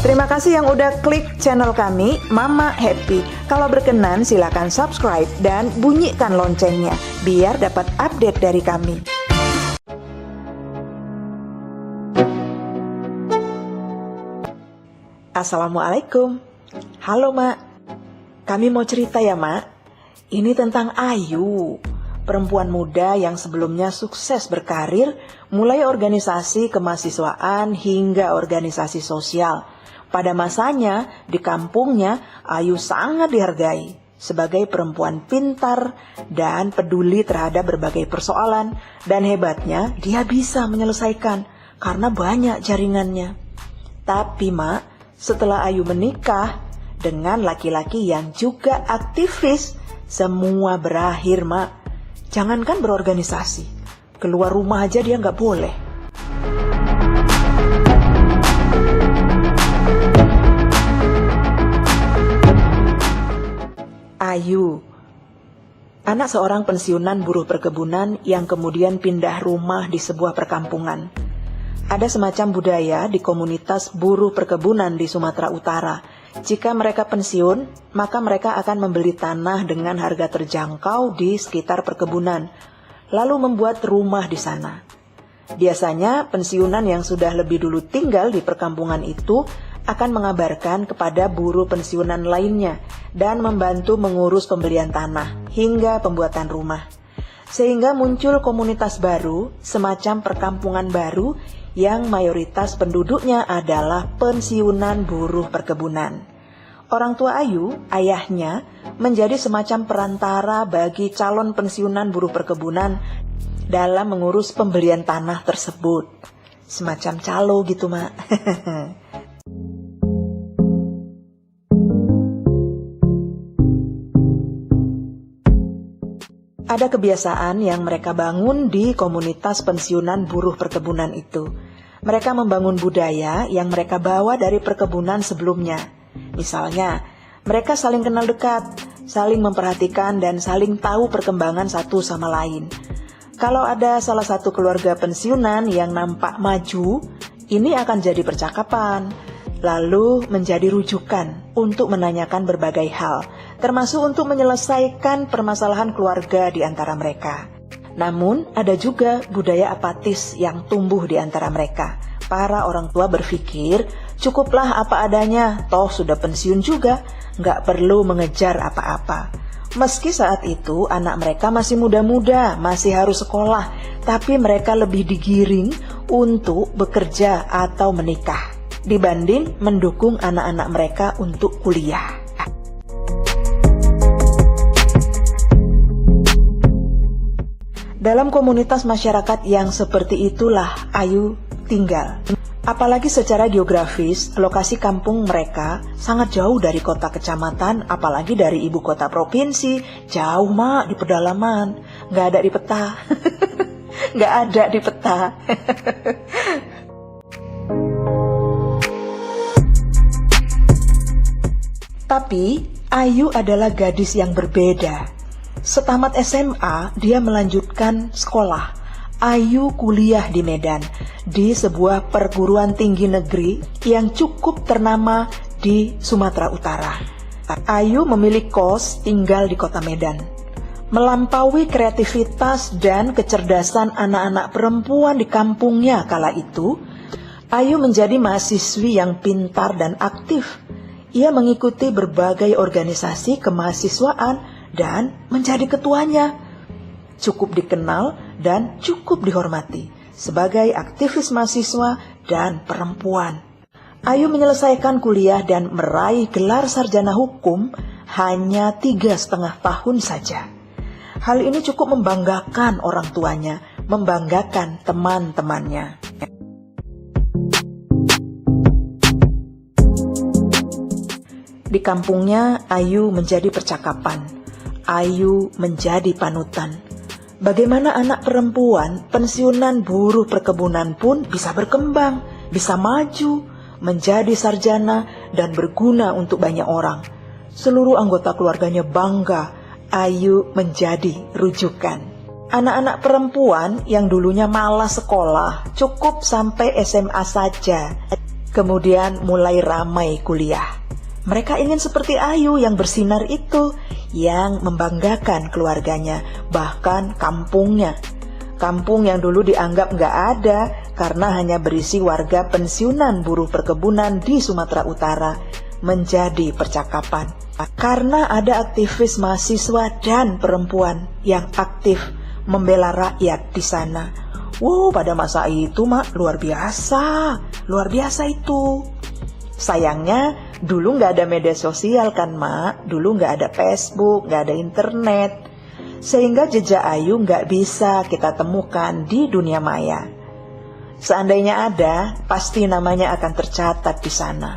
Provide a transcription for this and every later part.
Terima kasih yang udah klik channel kami, Mama Happy. Kalau berkenan silakan subscribe dan bunyikan loncengnya biar dapat update dari kami. Assalamualaikum. Halo Mak. Kami mau cerita ya Mak. Ini tentang Ayu, perempuan muda yang sebelumnya sukses berkarir, mulai organisasi kemahasiswaan hingga organisasi sosial. Pada masanya, di kampungnya, Ayu sangat dihargai sebagai perempuan pintar dan peduli terhadap berbagai persoalan. Dan hebatnya, dia bisa menyelesaikan karena banyak jaringannya. Tapi Mak, setelah Ayu menikah dengan laki-laki yang juga aktivis, semua berakhir Mak. Jangankan berorganisasi, keluar rumah aja dia nggak boleh. Ayu, anak seorang pensiunan buruh perkebunan yang kemudian pindah rumah di sebuah perkampungan. Ada semacam budaya di komunitas buruh perkebunan di Sumatera Utara. Jika mereka pensiun, maka mereka akan membeli tanah dengan harga terjangkau di sekitar perkebunan, lalu membuat rumah di sana. Biasanya pensiunan yang sudah lebih dulu tinggal di perkampungan itu akan mengabarkan kepada buruh pensiunan lainnya dan membantu mengurus pembelian tanah hingga pembuatan rumah. Sehingga muncul komunitas baru, semacam perkampungan baru yang mayoritas penduduknya adalah pensiunan buruh perkebunan. Orang tua Ayu, ayahnya, menjadi semacam perantara bagi calon pensiunan buruh perkebunan dalam mengurus pembelian tanah tersebut. Semacam calo gitu, Mak. Ada kebiasaan yang mereka bangun di komunitas pensiunan buruh perkebunan itu. Mereka membangun budaya yang mereka bawa dari perkebunan sebelumnya. Misalnya, mereka saling kenal dekat, saling memperhatikan dan saling tahu perkembangan satu sama lain. Kalau ada salah satu keluarga pensiunan yang nampak maju, ini akan jadi percakapan, lalu menjadi rujukan untuk menanyakan berbagai hal, termasuk untuk menyelesaikan permasalahan keluarga di antara mereka. Namun, ada juga budaya apatis yang tumbuh di antara mereka. Para orang tua berpikir, cukuplah apa adanya, toh sudah pensiun juga, nggak perlu mengejar apa-apa. Meski saat itu anak mereka masih muda-muda, masih harus sekolah, tapi mereka lebih digiring untuk bekerja atau menikah dibanding mendukung anak-anak mereka untuk kuliah. Dalam komunitas masyarakat yang seperti itulah Ayu tinggal. Apalagi secara geografis, lokasi kampung mereka sangat jauh dari kota kecamatan, apalagi dari ibu kota provinsi. Jauh Mak, di pedalaman. Nggak ada di peta. Nggak ada di peta. Tapi, Ayu adalah gadis yang berbeda. Setamat SMA, dia melanjutkan sekolah. Ayu kuliah di Medan, di sebuah perguruan tinggi negeri yang cukup ternama di Sumatera Utara. Ayu memilih kos tinggal di kota Medan. Melampaui kreativitas dan kecerdasan anak-anak perempuan di kampungnya kala itu, Ayu menjadi mahasiswi yang pintar dan aktif. Ia mengikuti berbagai organisasi kemahasiswaan dan menjadi ketuanya. Cukup dikenal dan cukup dihormati sebagai aktivis mahasiswa dan perempuan. Ayu menyelesaikan kuliah dan meraih gelar sarjana hukum hanya 3,5 tahun saja. Hal ini cukup membanggakan orang tuanya, membanggakan teman-temannya. Di kampungnya, Ayu menjadi percakapan. Ayu menjadi panutan. Bagaimana anak perempuan pensiunan buruh perkebunan pun bisa berkembang, bisa maju, menjadi sarjana dan berguna untuk banyak orang. Seluruh anggota keluarganya bangga Ayu menjadi rujukan. Anak-anak perempuan yang dulunya malas sekolah cukup sampai SMA saja. Kemudian mulai ramai kuliah. Mereka ingin seperti Ayu yang bersinar itu, yang membanggakan keluarganya, bahkan kampungnya. Kampung yang dulu dianggap nggak ada karena hanya berisi warga pensiunan buruh perkebunan di Sumatera Utara, menjadi percakapan. Karena ada aktivis mahasiswa dan perempuan yang aktif membela rakyat di sana. Wow, pada masa itu luar biasa itu. Sayangnya dulu nggak ada media sosial kan dulu nggak ada Facebook, nggak ada internet, sehingga jejak Ayu nggak bisa kita temukan di dunia maya. Seandainya ada, pasti namanya akan tercatat di sana.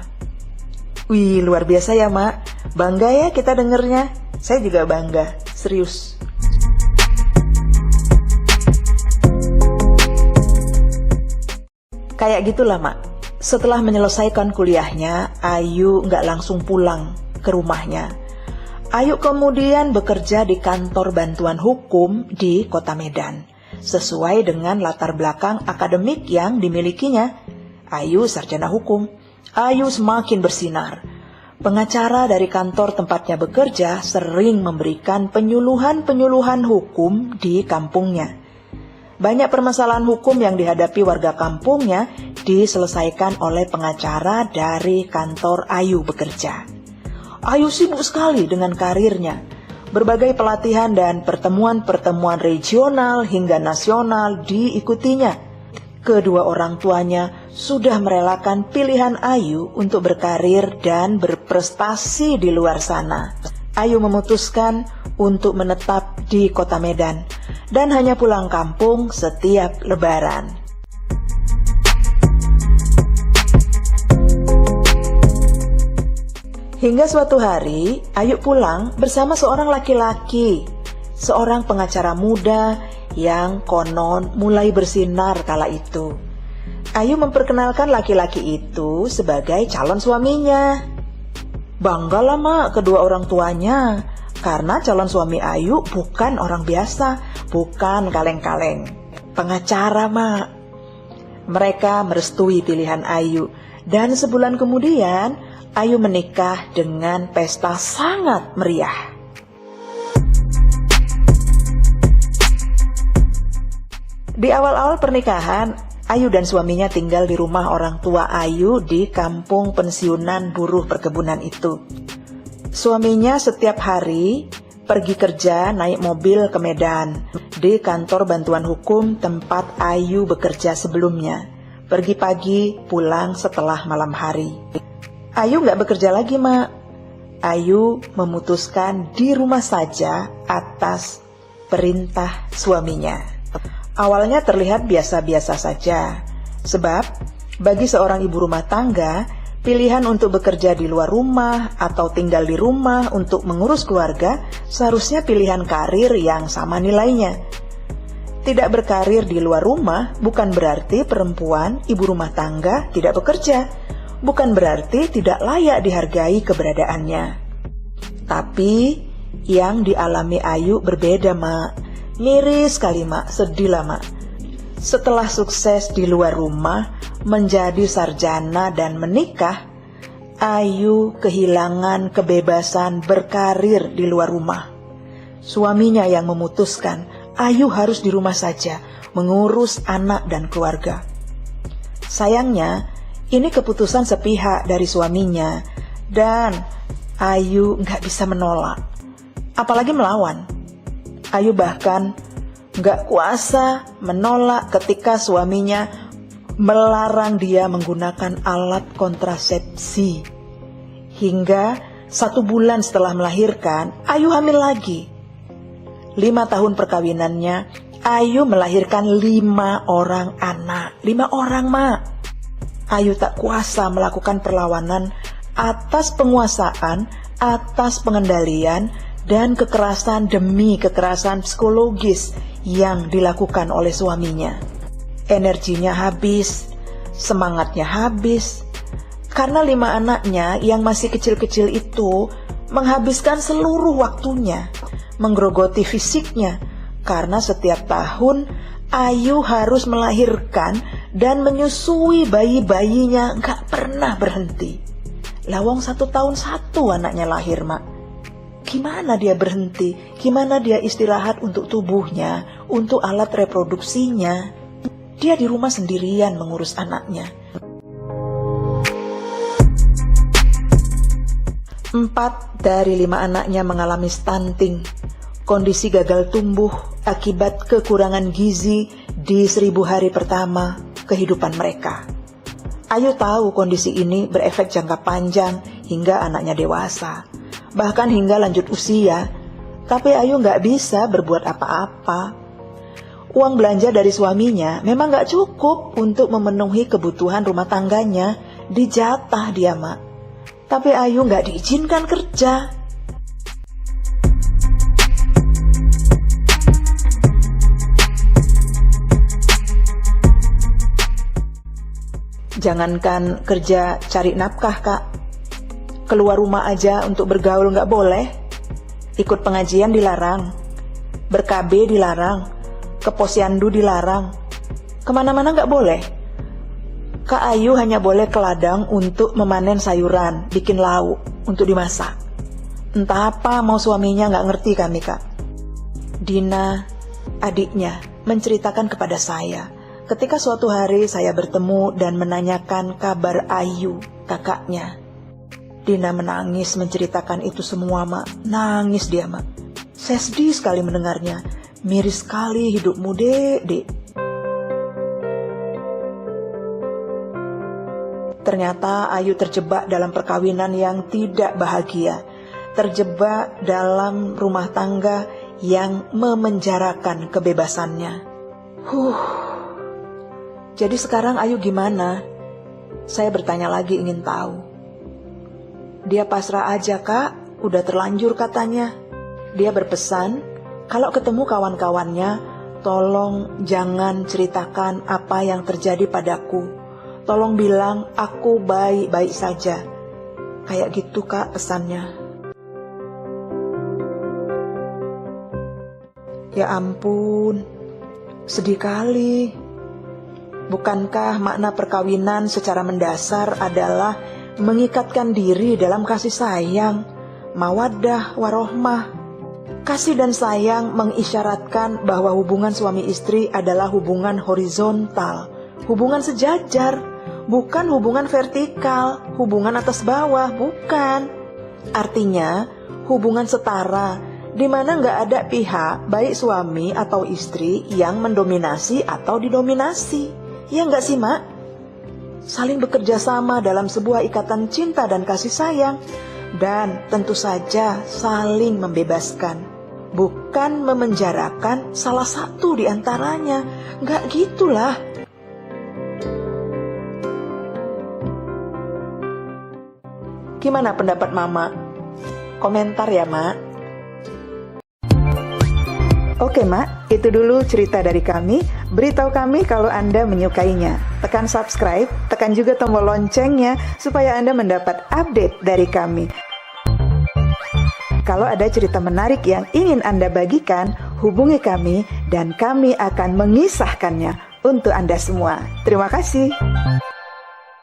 Wih, luar biasa ya bangga ya kita dengernya. Saya juga bangga, serius. Kayak gitulah setelah menyelesaikan kuliahnya, Ayu nggak langsung pulang ke rumahnya. Ayu kemudian bekerja di kantor bantuan hukum di Kota Medan, sesuai dengan latar belakang akademik yang dimilikinya. Ayu sarjana hukum. Ayu semakin bersinar. Pengacara dari kantor tempatnya bekerja sering memberikan penyuluhan hukum di kampungnya. Banyak permasalahan hukum yang dihadapi warga kampungnya diselesaikan oleh pengacara dari kantor Ayu bekerja. Ayu sibuk sekali dengan karirnya. Berbagai pelatihan dan pertemuan-pertemuan regional hingga nasional diikutinya. Kedua orang tuanya sudah merelakan pilihan Ayu untuk berkarir dan berprestasi di luar sana. Ayu memutuskan untuk menetap di Kota Medan dan hanya pulang kampung setiap Lebaran. Hingga suatu hari, Ayu pulang bersama seorang laki-laki, seorang pengacara muda yang konon mulai bersinar kala itu. Ayu memperkenalkan laki-laki itu sebagai calon suaminya. Banggalah kedua orang tuanya, karena calon suami Ayu bukan orang biasa, bukan kaleng-kaleng, pengacara Mereka merestui pilihan Ayu, dan sebulan kemudian Ayu menikah dengan pesta sangat meriah. Di awal-awal pernikahan, Ayu dan suaminya tinggal di rumah orang tua Ayu di kampung pensiunan buruh perkebunan itu. Suaminya setiap hari pergi kerja naik mobil ke Medan, di kantor bantuan hukum tempat Ayu bekerja sebelumnya. Pergi pagi, pulang setelah malam hari. Ayu nggak bekerja lagi, Ayu memutuskan di rumah saja atas perintah suaminya. Awalnya terlihat biasa-biasa saja, sebab bagi seorang ibu rumah tangga, pilihan untuk bekerja di luar rumah atau tinggal di rumah untuk mengurus keluarga seharusnya pilihan karir yang sama nilainya. Tidak berkarir di luar rumah bukan berarti perempuan ibu rumah tangga tidak bekerja, bukan berarti tidak layak dihargai keberadaannya. Tapi yang dialami Ayu berbeda, Miris sekali, sedih lah, Setelah sukses di luar rumah, menjadi sarjana dan menikah, Ayu kehilangan kebebasan berkarir di luar rumah. Suaminya yang memutuskan Ayu harus di rumah saja, mengurus anak dan keluarga. Sayangnya, ini keputusan sepihak dari suaminya, dan Ayu nggak bisa menolak, apalagi melawan. Ayu bahkan nggak kuasa menolak ketika suaminya melarang dia menggunakan alat kontrasepsi. Hingga 1 bulan setelah melahirkan, Ayu hamil lagi. 5 tahun perkawinannya, Ayu melahirkan 5 orang anak. 5 orang, Ayu tak kuasa melakukan perlawanan atas penguasaan, atas pengendalian, dan kekerasan demi kekerasan psikologis yang dilakukan oleh suaminya. Energinya habis, semangatnya habis, karena 5 anaknya yang masih kecil-kecil itu menghabiskan seluruh waktunya, menggerogoti fisiknya, karena setiap tahun Ayu harus melahirkan dan menyusui bayi-bayinya nggak pernah berhenti. Lawang 1 tahun 1 anaknya lahir, Mak. Gimana dia berhenti? Gimana dia istirahat untuk tubuhnya, untuk alat reproduksinya? Dia di rumah sendirian mengurus anaknya. 4 dari 5 anaknya mengalami stunting, kondisi gagal tumbuh akibat kekurangan gizi di 1000 hari pertama kehidupan mereka. Ayu tahu kondisi ini berefek jangka panjang hingga anaknya dewasa, bahkan hingga lanjut usia, tapi Ayu nggak bisa berbuat apa-apa. Uang belanja dari suaminya memang gak cukup untuk memenuhi kebutuhan rumah tangganya, dijatah dia, Mak. Tapi Ayu gak diizinkan kerja. Jangankan kerja cari nafkah, Kak. Keluar rumah aja untuk bergaul gak boleh. Ikut pengajian dilarang. Ber-KB dilarang. Ke posyandu dilarang, kemana-mana nggak boleh. Kak Ayu hanya boleh ke ladang untuk memanen sayuran, bikin lauk untuk dimasak. Entah apa mau suaminya nggak ngerti kami, Kak. Dina, adiknya, menceritakan kepada saya ketika suatu hari saya bertemu dan menanyakan kabar Ayu, kakaknya. Dina menangis menceritakan itu semua, Mak. Nangis dia, Mak. Saya sedih sekali mendengarnya. Miris sekali hidupmu, Dek. Ternyata Ayu terjebak dalam perkawinan yang tidak bahagia, terjebak dalam rumah tangga yang memenjarakan kebebasannya. Jadi sekarang Ayu gimana? Saya bertanya lagi, ingin tahu. Dia pasrah aja, Kak, udah terlanjur katanya. Dia berpesan, kalau ketemu kawan-kawannya, tolong jangan ceritakan apa yang terjadi padaku. Tolong bilang aku baik-baik saja. Kayak gitu, Kak, pesannya. Ya ampun, sedih kali. Bukankah makna perkawinan secara mendasar adalah mengikatkan diri dalam kasih sayang, mawaddah warohmah? Kasih dan sayang mengisyaratkan bahwa hubungan suami istri adalah hubungan horizontal, hubungan sejajar, bukan hubungan vertikal, hubungan atas bawah, bukan. Artinya, hubungan setara, di mana nggak ada pihak, baik suami atau istri, yang mendominasi atau didominasi. Ya nggak sih, Mak? Saling bekerja sama dalam sebuah ikatan cinta dan kasih sayang, dan tentu saja saling membebaskan. Bukan memenjarakan salah satu di antaranya. Nggak gitulah. Gimana pendapat Mama? Komentar ya, Mak. Oke, Mak, itu dulu cerita dari kami. Beritahu kami kalau Anda menyukainya. Tekan subscribe, tekan juga tombol loncengnya supaya Anda mendapat update dari kami. Kalau ada cerita menarik yang ingin Anda bagikan, hubungi kami dan kami akan mengisahkannya untuk Anda semua. Terima kasih.